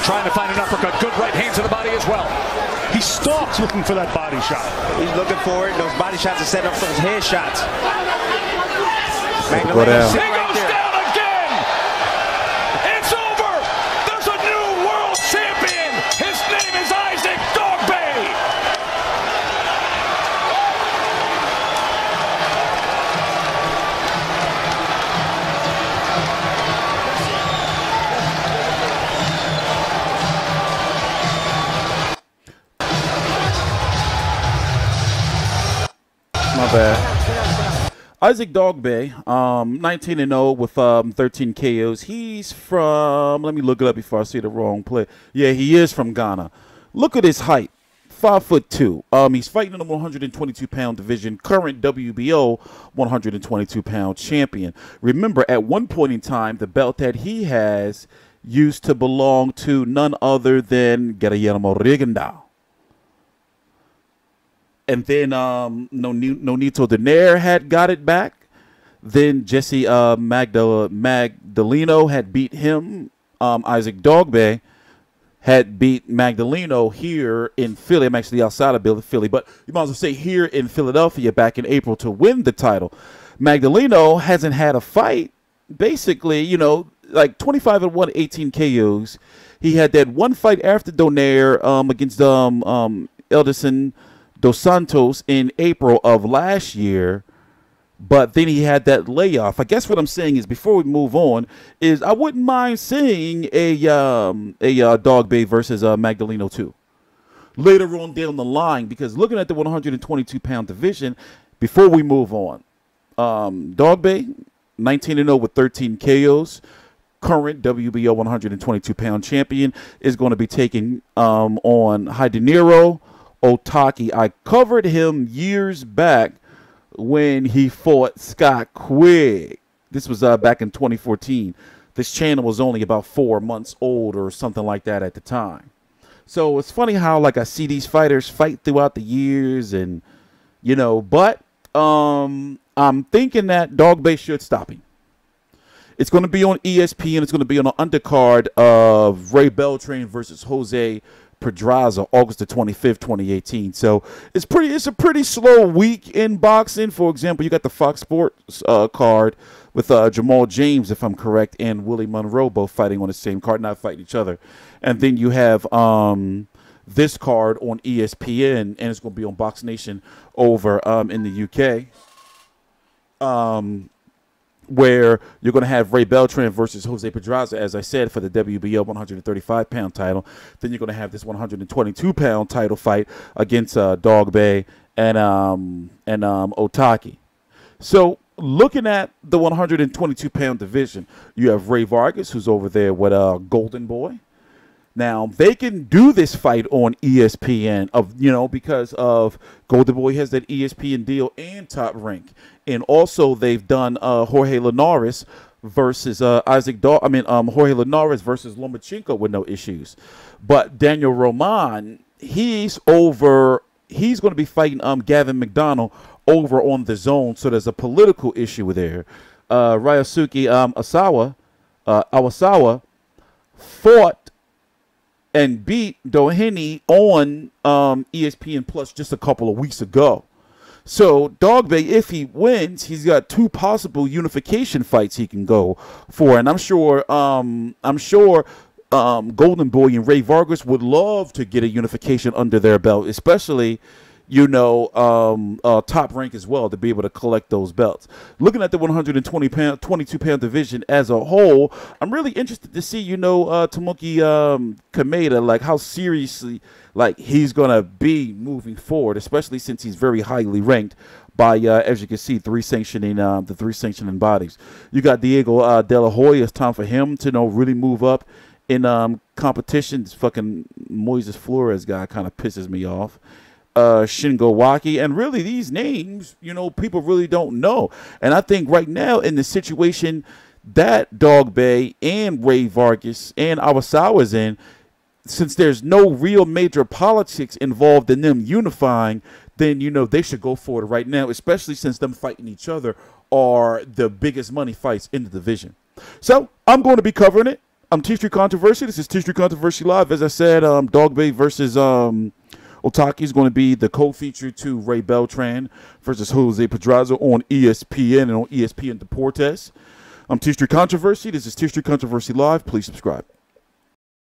trying to find an uppercut. Good right hand to the body as well. He stalks looking for that body shot. He's looking for it. Those body shots are setting up those head shots. Go down. He goes down again. It's over. There's a new world champion. His name is Isaac Dogboe. My bad. Isaac Dogboe, 19-0 with 13 KOs. He's from, let me look it up before I say the wrong play. Yeah, he is from Ghana. Look at his height, 5'2". He's fighting in the 122-pound division, current WBO 122-pound champion. Remember, at one point in time, the belt that he has used to belong to none other than Guillermo Rigondeaux. And then Nonito Donaire had got it back. Then Jesse Magdaleno had beat him. Isaac Dogboe had beat Magdaleno here in Philly. I'm actually outside of Philly, but you might as well say here in Philadelphia back in April to win the title. Magdaleno hasn't had a fight, basically, you know, like 25-1, 18 KOs. He had that one fight after Donaire against Elderson Dos Santos in April of last year, but then he had that layoff. I guess what I'm saying is, before we move on, is I wouldn't mind seeing a Dogboe versus Magdaleno too later on down the line, because looking at the 122-pound division, before we move on, Dogboe 19-0 with 13 KOs, current WBO 122-pound champion, is going to be taking on Hideniro Otake. I covered him years back when he fought Scott Quigg. This was back in 2014. This channel was only about 4 months old or something like that at the time. So it's funny how, like, I see these fighters fight throughout the years, and, you know, but I'm thinking that Dogboe should stop him. It's going to be on ESPN. It's going to be on an undercard of Ray Beltran versus Jose Pedraza, August the 25th, 2018. So it's a pretty slow week in boxing. For example, you got the Fox Sports card with Jamal James, if I'm correct, and Willie Monroe both fighting on the same card, not fighting each other. And then you have this card on ESPN, and it's going to be on Box Nation over in the UK. Where you're going to have Ray Beltran versus Jose Pedraza, as I said, for the WBO 135-pound title. Then you're going to have this 122-pound title fight against Dogboe and Otake. So looking at the 122-pound division, you have Ray Vargas, who's over there with Golden Boy. Now, they can do this fight on ESPN, because of Golden Boy has that ESPN deal and Top Rank. And also they've done Jorge Linares versus Jorge Linares versus Lomachenko with no issues. But Daniel Roman, he's going to be fighting Gavin McDonald over on the Zone, so there's a political issue there. Ryosuke Iwasawa fought and beat Doheny on ESPN Plus just a couple of weeks ago. So Dogboe, if he wins, he's got 2 possible unification fights he can go for, and I'm sure Golden Boy and Ray Vargas would love to get a unification under their belt, especially Top Rank as well, to be able to collect those belts. Looking at the 122-pound division as a whole, I'm really interested to see, Tomoki Kameda, like, how seriously, like, he's going to be moving forward, especially since he's very highly ranked by, as you can see, the 3 sanctioning bodies. You got Diego De La Hoya. It's time for him to really move up in competition. This fucking Moises Flores guy kind of pisses me off. Shingo Waki, and really these names, people really don't know. And I think right now, in the situation that Dogboe and Ray Vargas and Iwasawa's in, since there's no real major politics involved in them unifying, then they should go for it right now, especially since them fighting each other are the biggest money fights in the division. So I'm going to be covering it. TstreeT Controversy. This is TstreeT Controversy Live. As I said, Dogboe versus Otake is going to be the co-feature to Ray Beltran versus Jose Pedraza on ESPN and on ESPN Deportes. TstreeT Controversy. This is TstreeT Controversy Live. Please subscribe.